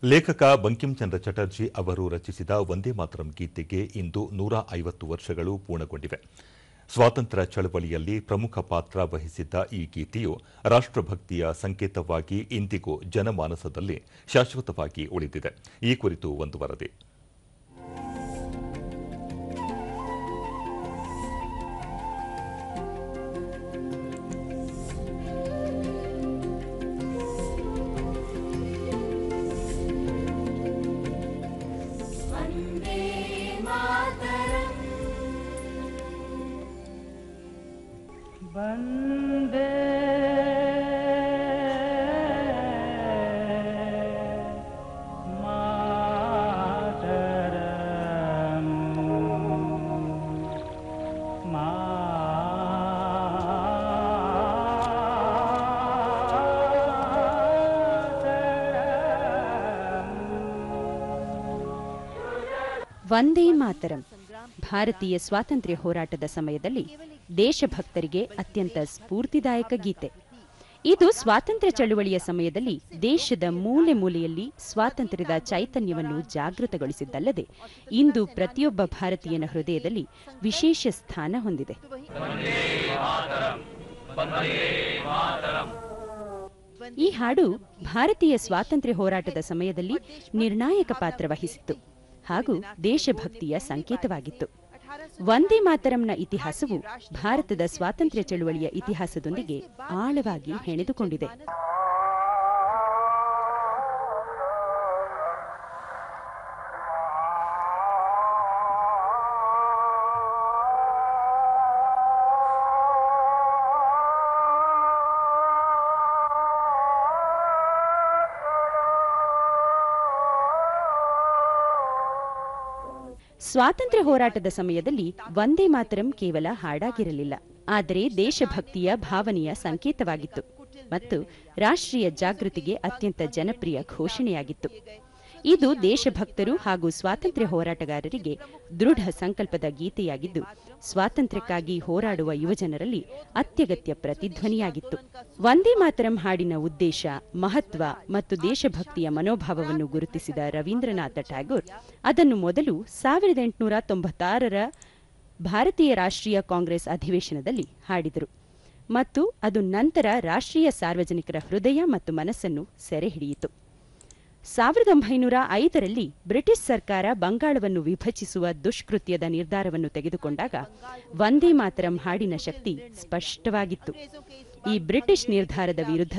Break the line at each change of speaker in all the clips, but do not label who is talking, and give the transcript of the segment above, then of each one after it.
ಲೇಖಕ ಬಂಕಿಂಚಂದ್ರ ಚಟರ್ಜಿ ಅವರು ರಚಿಸಿದ ವಂದೇ ಮಾತರಂ ಗೀತೆಗೆ ಇಂದು 150 ವರ್ಷಗಳು ಪೂರ್ಣಗೊಂಡಿವೆ. ಸ್ವಾತಂತ್ರ್ಯ ಚಳವಳಿಯಲ್ಲಿ ಪ್ರಮುಖ ಪಾತ್ರ ವಹಿಸಿದ್ದ ಈ ಗೀತೆಯು ರಾಷ್ಟ್ರಭಕ್ತಿಯ ಸಂಕೇತವಾಗಿ ಇಂದಿಗೂ ಜನಮಾನಸದಲ್ಲಿ ಶಾಶ್ವತವಾಗಿ ಉಳಿದಿದೆ. ಈ ಕುರಿತು ಒಂದು ವರದಿ.
वन्दे मातरम्
ವಂದೇ ಮಾತರಂ ಭಾರತೀಯ ಸ್ವಾತಂತ್ರ್ಯ ಹೋರಾಟದ ಸಮಯದಲ್ಲಿ ದೇಶಭಕ್ತರಿಗೆ ಅತ್ಯಂತ ಸ್ಫೂರ್ತಿದಾಯಕ ಗೀತೆ. ಇದು ಸ್ವಾತಂತ್ರ್ಯ ಚಳುವಳಿಯ ಸಮಯದಲ್ಲಿ ದೇಶದ ಮೂಲೆ ಮೂಲೆಯಲ್ಲಿ ಸ್ವಾತಂತ್ರ್ಯದ ಚೈತನ್ಯವನ್ನು ಜಾಗೃತಗೊಳಿಸಿದ್ದಲ್ಲದೆ ಇಂದು ಪ್ರತಿಯೊಬ್ಬ ಭಾರತೀಯನ ಹೃದಯದಲ್ಲಿ ವಿಶೇಷ ಸ್ಥಾನ ಹೊಂದಿದೆ. ಈ ಹಾಡು ಭಾರತೀಯ ಸ್ವಾತಂತ್ರ್ಯ ಹೋರಾಟದ ಸಮಯದಲ್ಲಿ ನಿರ್ಣಾಯಕ ಪಾತ್ರ ವಹಿಸಿತ್ತು ಹಾಗೂ ದೇಶಭಕ್ತಿಯ ಸಂಕೇತವಾಗಿತ್ತು. ವಂದೇ ಮಾತರಂನ ಇತಿಹಾಸವು ಭಾರತದ ಸ್ವಾತಂತ್ರ್ಯ ಚಳುವಳಿಯ ಇತಿಹಾಸದೊಂದಿಗೆ ಆಳವಾಗಿ ಹೆಣೆದುಕೊಂಡಿದೆ. ಸ್ವಾತಂತ್ರ್ಯ ಹೋರಾಟದ ಸಮಯದಲ್ಲಿ ವಂದೇ ಮಾತರಂ ಕೇವಲ ಹಾಡಾಗಿರಲಿಲ್ಲ, ಆದರೆ ದೇಶಭಕ್ತಿಯ ಭಾವನೆಯ ಸಂಕೇತವಾಗಿತ್ತು ಮತ್ತು ರಾಷ್ಟ್ರೀಯ ಜಾಗೃತಿಗೆ ಅತ್ಯಂತ ಜನಪ್ರಿಯ ಘೋಷಣೆಯಾಗಿತ್ತು. ಇದು ದೇಶಭಕ್ತರು ಹಾಗೂ ಸ್ವಾತಂತ್ರ್ಯ ಹೋರಾಟಗಾರರಿಗೆ ದೃಢ ಸಂಕಲ್ಪದ ಗೀತೆಯಾಗಿದ್ದು, ಸ್ವಾತಂತ್ರ್ಯಕ್ಕಾಗಿ ಹೋರಾಡುವ ಯುವಜನರಲ್ಲಿ ಅತ್ಯಗತ್ಯ ಪ್ರತಿಧ್ವನಿಯಾಗಿತ್ತು. ವಂದೇ ಮಾತರಂ ಹಾಡಿನ ಉದ್ದೇಶ, ಮಹತ್ವ ಮತ್ತು ದೇಶಭಕ್ತಿಯ ಮನೋಭಾವವನ್ನು ಗುರುತಿಸಿದ ರವೀಂದ್ರನಾಥ ಟ್ಯಾಗೋರ್ ಅದನ್ನು ಮೊದಲು 1896ರ ಭಾರತೀಯ ರಾಷ್ಟ್ರೀಯ ಕಾಂಗ್ರೆಸ್ ಅಧಿವೇಶನದಲ್ಲಿ ಹಾಡಿದರು ಮತ್ತು ಅದು ನಂತರ ರಾಷ್ಟ್ರೀಯ ಸಾರ್ವಜನಿಕರ ಹೃದಯ ಮತ್ತು ಮನಸ್ಸನ್ನು ಸೆರೆಹಿಡಿಯಿತು. 1905ರಲ್ಲಿ ಬ್ರಿಟಿಷ್ ಸರ್ಕಾರ ಬಂಗಾಳವನ್ನು ವಿಭಜಿಸುವ ದುಷ್ಕೃತ್ಯದ ನಿರ್ಧಾರವನ್ನು ತೆಗೆದುಕೊಂಡಾಗ ವಂದೇ ಮಾತರಂ ಹಾಡಿನ ಶಕ್ತಿ ಸ್ಪಷ್ಟವಾಗಿತ್ತು. ಈ ಬ್ರಿಟಿಷ್ ನಿರ್ಧಾರದ ವಿರುದ್ಧ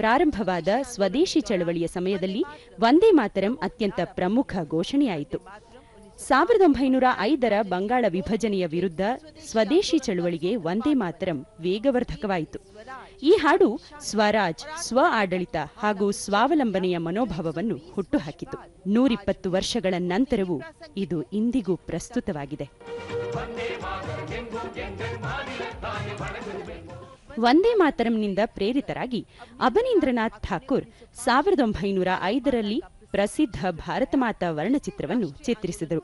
ಪ್ರಾರಂಭವಾದ ಸ್ವದೇಶಿ ಚಳವಳಿಯ ಸಮಯದಲ್ಲಿ ವಂದೇ ಮಾತರಂ ಅತ್ಯಂತ ಪ್ರಮುಖ ಘೋಷಣೆಯಾಯಿತು. 1905ರ ಬಂಗಾಳ ವಿಭಜನೆಯ ವಿರುದ್ಧ ಸ್ವದೇಶಿ ಚಳವಳಿಗೆ ವಂದೇ ಮಾತರಂ ವೇಗವರ್ಧಕವಾಯಿತು. ಈ ಹಾಡು ಸ್ವರಾಜ್, ಸ್ವ ಆಡಳಿತ ಹಾಗೂ ಸ್ವಾವಲಂಬನೆಯ ಮನೋಭಾವವನ್ನು ಹುಟ್ಟುಹಾಕಿತು. 120 ವರ್ಷಗಳ ನಂತರವೂ ಇದು ಇಂದಿಗೂ ಪ್ರಸ್ತುತವಾಗಿದೆ. ವಂದೇ ಮಾತರಂನಿಂದ ಪ್ರೇರಿತರಾಗಿ ಅಬನೀಂದ್ರನಾಥ್ ಠಾಕೂರ್ 1905ರಲ್ಲಿ ಪ್ರಸಿದ್ಧ ಭಾರತ ಮಾತಾ ವರ್ಣಚಿತ್ರವನ್ನು ಚಿತ್ರಿಸಿದರು.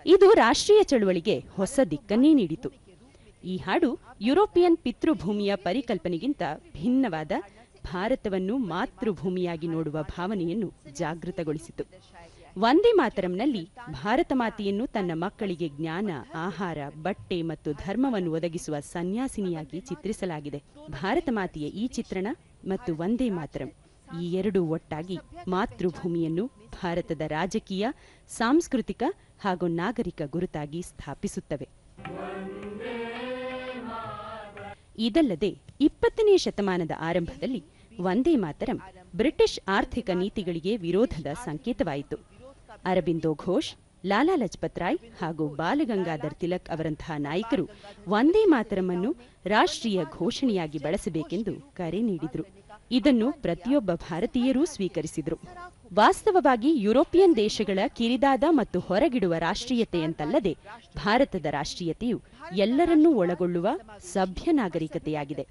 ಇದು ರಾಷ್ಟ್ರೀಯ ಚಳುವಳಿಗೆ ಹೊಸ ದಿಕ್ಕನ್ನೇ ನೀಡಿತು. ಈ ಹಾಡು ಯುರೋಪಿಯನ್ ಪಿತೃಭೂಮಿಯ ಪರಿಕಲ್ಪನೆಗಿಂತ ಭಿನ್ನವಾದ ಭಾರತವನ್ನು ಮಾತೃಭೂಮಿಯಾಗಿ ನೋಡುವ ಭಾವನೆಯನ್ನು ಜಾಗೃತಗೊಳಿಸಿತು. ವಂದೇ ಮಾತರಂನಲ್ಲಿ ಭಾರತ ಮಾತೆಯನ್ನು ತನ್ನ ಮಕ್ಕಳಿಗೆ ಜ್ಞಾನ, ಆಹಾರ, ಬಟ್ಟೆ ಮತ್ತು ಧರ್ಮವನ್ನು ಒದಗಿಸುವ ಸನ್ಯಾಸಿನಿಯಾಗಿ ಚಿತ್ರಿಸಲಾಗಿದೆ. ಭಾರತ ಮಾತೆಯ ಈ ಚಿತ್ರಣ ಮತ್ತು ವಂದೇ ಮಾತರಂ ಈ ಎರಡೂ ಒಟ್ಟಾಗಿ ಮಾತೃಭೂಮಿಯನ್ನು ಭಾರತದ ರಾಜಕೀಯ, ಸಾಂಸ್ಕೃತಿಕ ಹಾಗೂ ನಾಗರಿಕ ಗುರುತಾಗಿ ಸ್ಥಾಪಿಸುತ್ತವೆ. ಇದಲ್ಲದೆ 20ನೇ ಶತಮಾನದ ಆರಂಭದಲ್ಲಿ ವಂದೇ ಮಾತರಂ ಬ್ರಿಟಿಷ್ ಆರ್ಥಿಕ ನೀತಿಗಳಿಗೆ ವಿರೋಧದ ಸಂಕೇತವಾಯಿತು. ಅರಬಿಂದೋ ಘೋಷ್, ಲಾಲಾ ಲಜಪತ್ ರಾಯ್ ಹಾಗೂ ಬಾಲಗಂಗಾಧರ್ ತಿಲಕ್ ಅವರಂತಹ ನಾಯಕರು ವಂದೇ ಮಾತರಂ ಅನ್ನು ರಾಷ್ಟ್ರೀಯ ಘೋಷಣೆಯಾಗಿ ಬಳಸಬೇಕೆಂದು ಕರೆ ನೀಡಿದರು. ಇದನ್ನು ಪ್ರತಿಯೊಬ್ಬ ಭಾರತೀಯರೂ ಸ್ವೀಕರಿಸಿದರು. ವಾಸ್ತವವಾಗಿ ಯುರೋಪಿಯನ್ ದೇಶಗಳ ಕಿರಿದಾದ ಮತ್ತು ಹೊರಗಿಡುವ ರಾಷ್ಟ್ರೀಯತೆಯಂತಲ್ಲದೆ ಭಾರತದ ರಾಷ್ಟ್ರೀಯತೆಯು ಎಲ್ಲರನ್ನೂ ಒಳಗೊಳ್ಳುವ ಸಭ್ಯ ನಾಗರಿಕತೆಯಾಗಿದೆ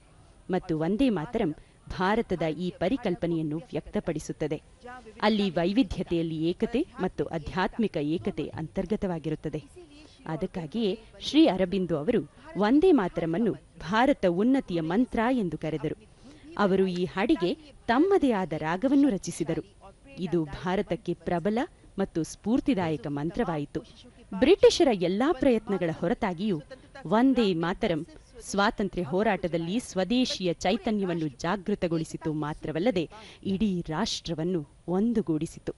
ಮತ್ತು ವಂದೇ ಮಾತರಂ ಭಾರತದ ಈ ಪರಿಕಲ್ಪನೆಯನ್ನು ವ್ಯಕ್ತಪಡಿಸುತ್ತದೆ. ಅಲ್ಲಿ ವೈವಿಧ್ಯತೆಯಲ್ಲಿ ಏಕತೆ ಮತ್ತು ಆಧ್ಯಾತ್ಮಿಕ ಏಕತೆ ಅಂತರ್ಗತವಾಗಿರುತ್ತದೆ. ಅದಕ್ಕಾಗಿಯೇ ಶ್ರೀ ಅರಬಿಂದೋ ಅವರು ವಂದೇ ಮಾತರಂ ಅನ್ನು ಭಾರತ ಉನ್ನತಿಯ ಮಂತ್ರ ಎಂದು ಕರೆದರು. ಅವರು ಈ ಹಾಡಿಗೆ ತಮ್ಮದೇ ಆದ ರಾಗವನ್ನು ರಚಿಸಿದರು. ಇದು ಭಾರತಕ್ಕೆ ಪ್ರಬಲ ಮತ್ತು ಸ್ಫೂರ್ತಿದಾಯಕ ಮಂತ್ರವಾಯಿತು. ಬ್ರಿಟಿಷರ ಎಲ್ಲಾ ಪ್ರಯತ್ನಗಳ ಹೊರತಾಗಿಯೂ ವಂದೇ ಮಾತರಂ ಸ್ವಾತಂತ್ರ್ಯ ಹೋರಾಟದಲ್ಲಿ ಸ್ವದೇಶಿಯ ಚೈತನ್ಯವನ್ನು ಜಾಗೃತಗೊಳಿಸಿತು ಮಾತ್ರವಲ್ಲದೆ ಇಡೀ ರಾಷ್ಟ್ರವನ್ನು ಒಂದುಗೂಡಿಸಿತು.